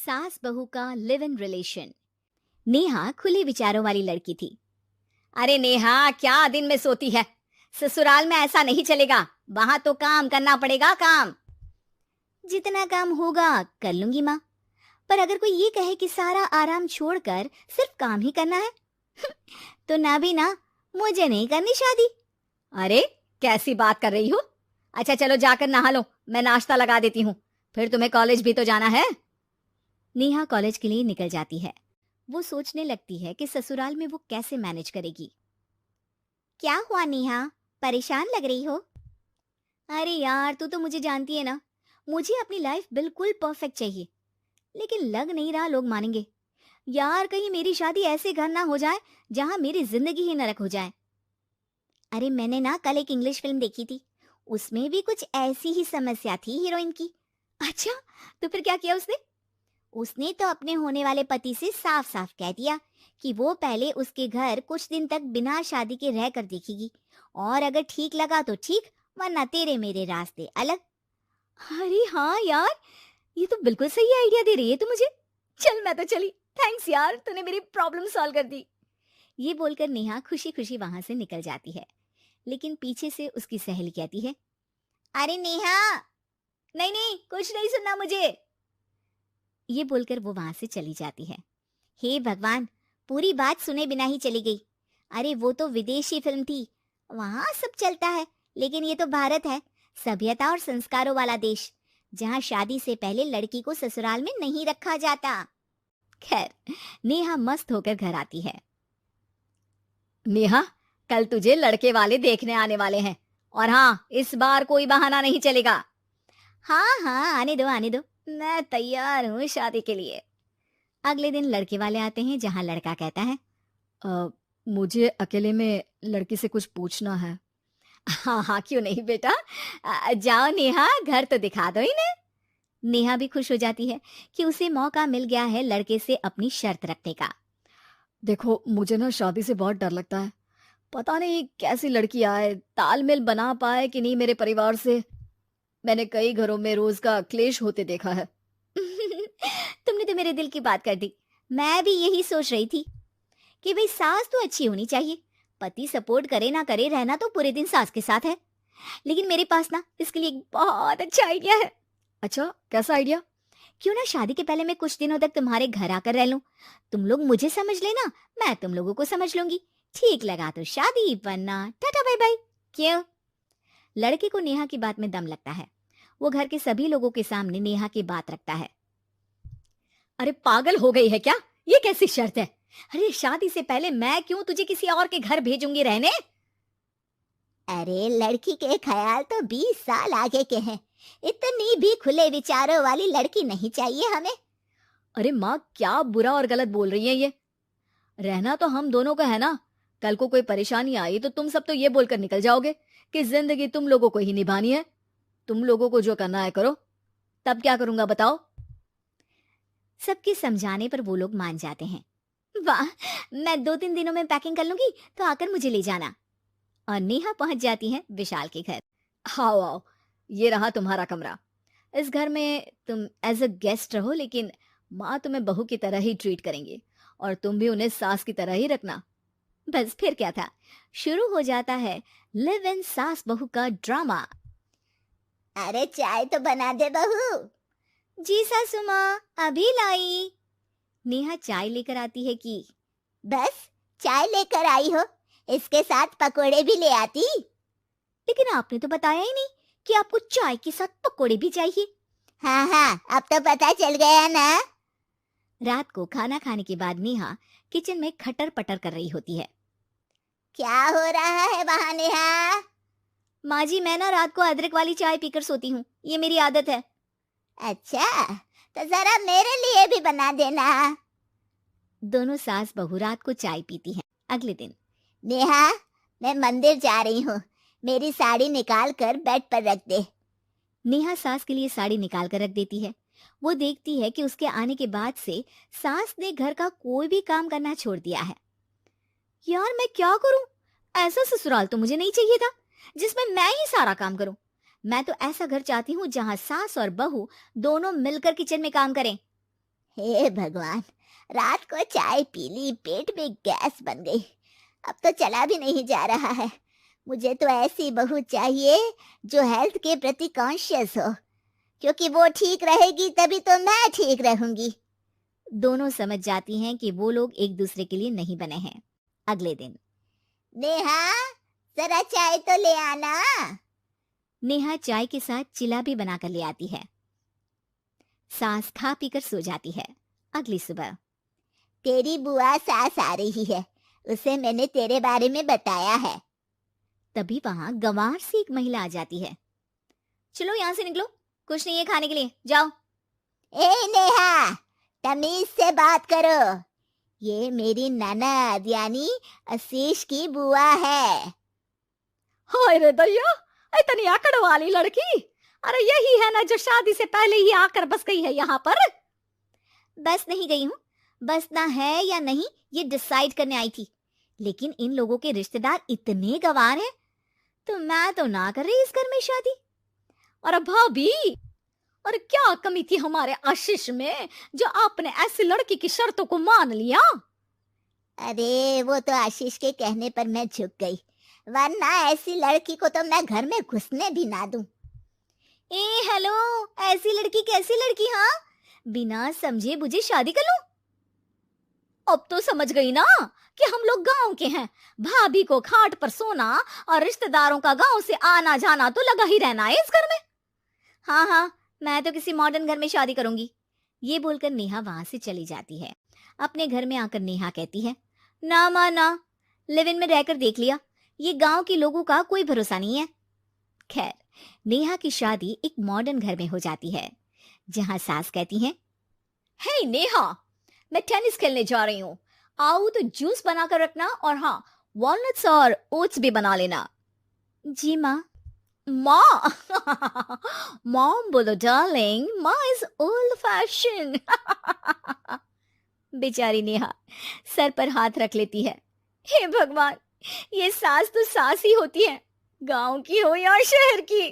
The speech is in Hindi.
सास बहू का लिव इन रिलेशन। नेहा खुले विचारों वाली लड़की थी। अरे नेहा, क्या दिन में सोती है? ससुराल में ऐसा नहीं चलेगा। वहां तो काम करना पड़ेगा। काम जितना काम होगा कर लूंगी माँ, पर अगर कोई ये कहे कि सारा आराम छोड़कर सिर्फ काम ही करना है तो ना भी ना, मुझे नहीं करनी शादी। अरे कैसी बात कर रही हो? अच्छा चलो जाकर नहा लो, मैं नाश्ता लगा देती हूँ, फिर तुम्हें कॉलेज भी तो जाना है। नेहा कॉलेज के लिए निकल जाती है। वो सोचने लगती है कि ससुराल में वो कैसे मैनेज करेगी। क्या हुआ नेहा, परेशान लग रही हो? अरे यार, तू तो मुझे जानती है ना, मुझे अपनी लाइफ बिल्कुल परफेक्ट चाहिए, लेकिन लग नहीं रहा लोग मानेंगे। यार कहीं मेरी शादी ऐसे घर ना हो जाए जहां मेरी जिंदगी ही नरक हो जाए। अरे मैंने ना कल एक इंग्लिश फिल्म देखी थी, उसमें भी कुछ ऐसी ही समस्या थी हीरोइन की। अच्छा, तो फिर क्या किया उसने? उसने तो अपने होने वाले पति से साफ साफ कह दिया कि वो पहले उसके घर कुछ दिन तक बिना शादी के रह कर देखेगी, और अगर ठीक लगा तो ठीक, वरना तेरे मेरे रास्ते अलग। अरे हाँ यार, ये तो बिल्कुल सही आइडिया दे रही है तू मुझे। चल मैं तो चली, थैंक्स यार, तूने मेरी प्रॉब्लम सॉल्व कर दी। ये बोलकर नेहा खुशी खुशी वहां से निकल जाती है, लेकिन पीछे से उसकी सहेली कहती है, अरे नेहा, नहीं नहीं, कुछ नहीं सुनना मुझे। ये बोलकर वो वहां से चली जाती है। हे भगवान, पूरी बात सुने बिना ही चली गई। अरे वो तो विदेशी फिल्म थी, वहां सब चलता है, लेकिन ये तो भारत है, सभ्यता और संस्कारों वाला देश, जहां शादी से पहले लड़की को ससुराल में नहीं रखा जाता। खैर, नेहा मस्त होकर घर आती है। नेहा, कल तुझे लड़के वाले देखने आने वाले हैं, और हाँ, इस बार कोई बहाना नहीं चलेगा। हाँ हाँ, आने दो आने दो, मैं तैयार हूँ शादी के लिए। अगले दिन लड़के वाले आते हैं, जहाँ लड़का कहता है, मुझे अकेले में लड़की से कुछ पूछना है। हाँ हाँ, क्यों नहीं बेटा, जाओ नेहा, घर तो दिखा दो इन्हें। नेहा भी खुश हो जाती है कि उसे मौका मिल गया है लड़के से अपनी शर्त रखने का। देखो, मुझे ना शादी से बहुत डर लगता है। पता नहीं कैसी लड़की आए, तालमेल बना पाए कि नहीं मेरे परिवार से। मैंने कई घरों में रोज का क्लेश होते देखा है। तुमने तो मेरे दिल की बात कर दी। मैं भी यही सोच रही थी कि भाई सास तो अच्छी होनी चाहिए, पति सपोर्ट करे ना करे, रहना तो पूरे दिन सास के साथ है। लेकिन मेरे पास ना इसके लिए एक बहुत अच्छा आइडिया है। अच्छा, कैसा आइडिया? क्यों ना शादी के पहले मैं कुछ दिनों तक तुम्हारे घर आकर रह लूं, तुम लोग मुझे समझ लेना, मैं तुम लोगों को समझ लूंगी। ठीक लगा तो शादी, वरना टाटा बाय बाय। क्यों? लड़के को नेहा की बात में दम लगता है। वो घर के सभी लोगों के सामने नेहा की बात रखता है। अरे पागल हो गई है क्या? ये कैसी शर्त है? अरे शादी से पहले मैं क्यों तुझे किसी और के घर भेजूंगी रहने? अरे लड़की के ख्याल तो 20 साल आगे के हैं, इतनी भी खुले विचारों वाली लड़की नहीं चाहिए हमें। अरे माँ, क्या बुरा और गलत बोल रही है ये? रहना तो हम दोनों का है ना। कल को कोई परेशानी आई तो तुम सब तो ये बोलकर निकल जाओगे कि जिंदगी तुम लोगों को ही निभानी है। तुम लोगों को जो करना है करो, तब क्या करूंगा बताओ? सबके समझाने पर वो लोग मान जाते हैं। वाह, मैं 2-3 दिनों में पैकिंग कर लूंगी, तो आकर मुझे ले जाना। और नेहा पहुंच जाती है विशाल के घर। आओ आओ, ये रहा तुम्हारा कमरा। इस घर में तुम एज अ गेस्ट रहो, लेकिन माँ तुम्हें बहू की तरह ही ट्रीट करेंगे, और तुम भी उन्हें सास की तरह ही रखना। बस फिर क्या था, शुरू हो जाता है लिव इन सास बहू का ड्रामा। अरे चाय तो बना दे बहू। जी सासू माँ, अभी लाई। नेहा चाय लेकर आती है कि बस चाय लेकर आई हो, इसके साथ पकोड़े भी ले आती। लेकिन आपने तो बताया ही नहीं कि आपको चाय के साथ पकोड़े भी चाहिए। हाँ हाँ, अब तो पता चल गया ना। रात को खाना खाने के बाद नेहा किचन में खटर पटर कर रही होती है। क्या हो रहा है वहां नेहा? माँ जी, मैं ना रात को अदरक वाली चाय पीकर सोती हूँ, ये मेरी आदत है। अच्छा, तो जरा मेरे लिए भी बना देना। दोनों सास बहू रात को चाय पीती हैं। अगले दिन, नेहा, मैं मंदिर जा रही हूँ, मेरी साड़ी निकाल कर बेड पर रख दे। नेहा सास के लिए साड़ी निकाल कर रख देती है। वो देखती है कि उसके आने के बाद से सास ने घर का कोई भी काम करना छोड़ दिया है। यार मैं क्या करूं? ऐसा ससुराल तो मुझे नहीं चाहिए था जिसमें मैं ही सारा काम करूं। मैं तो ऐसा घर चाहती हूँ जहां सास और बहू दोनों मिलकर किचन में काम करें। हे भगवान, रात को चाय पी ली, पेट में गैस बन गई, अब तो चला भी नहीं जा रहा है। मुझे तो ऐसी बहू चाहिए जो हेल्थ के प्रति कॉन्शियस हो, क्योंकि वो ठीक रहेगी तभी तो मैं ठीक रहूंगी। दोनों समझ जाती हैं कि वो लोग एक दूसरे के लिए नहीं बने हैं। अगले दिन नेहा, जरा चाय तो ले आना। नेहा चाय के साथ चिला भी बनाकर ले आती है। सास खा पीकर सो जाती है। अगली सुबह तेरी बुआ सास आ रही है, उसे मैंने तेरे बारे में बताया है। तभी वहां गंवार से एक महिला आ जाती है। चलो यहां से निकलो, कुछ नहीं है खाने के लिए, जाओ। ए नेहा, तमीज से बात करो, ये मेरी ननद यानी आशीष की बुआ है। हाय रे दैया, इतनी आकड़ वाली लड़की, अरे यही है ना जो शादी से पहले ही आकर बस गई है यहाँ पर। बस नहीं गई हूँ, बसना है या नहीं ये डिसाइड करने आई थी, लेकिन इन लोगों के रिश्तेदार इतने गंवार हैं तो मैं तो ना कर रही इस घर में शादी। और भाभी, और क्या कमी थी हमारे आशीष में जो आपने ऐसी लड़की की शर्तों को मान लिया? अरे वो तो आशीष के कहने पर मैं झुक गई, वरना ऐसी लड़की को तो मैं घर में घुसने भी ना दूं। ए हेलो, ऐसी लड़की कैसी लड़की? हाँ, बिना समझे बुझे शादी कर लूं? अब तो समझ गई ना कि हम लोग गांव के हैं। भाभी को खाट पर सोना और रिश्तेदारों का गांव से आना जाना तो लगा ही रहना है इस घर में। हाँ हाँ, मैं तो किसी मॉडर्न घर में शादी करूंगी। ये बोलकर नेहा वहां से चली जाती है। अपने घर में आकर नेहा कहती है, ना माँ ना, लिव इन में रहकर देख लिया, ये गांव के लोगों का कोई भरोसा नहीं है। खैर, नेहा की शादी एक मॉडर्न घर में हो जाती है, जहां सास कहती हैं, हे नेहा, मैं टेनिस खेलने जा रही हूँ, आओ तो जूस बनाकर रखना, और हाँ, वॉलनट्स और ओट्स भी बना लेना। जी माँ। माँ मॉम बोलो डार्लिंग, माँ इज ओल्ड फैशन। बेचारी नेहा सर पर हाथ रख लेती है। हे भगवान, ये सास तो सास ही होती है, गांव की हो या शहर की।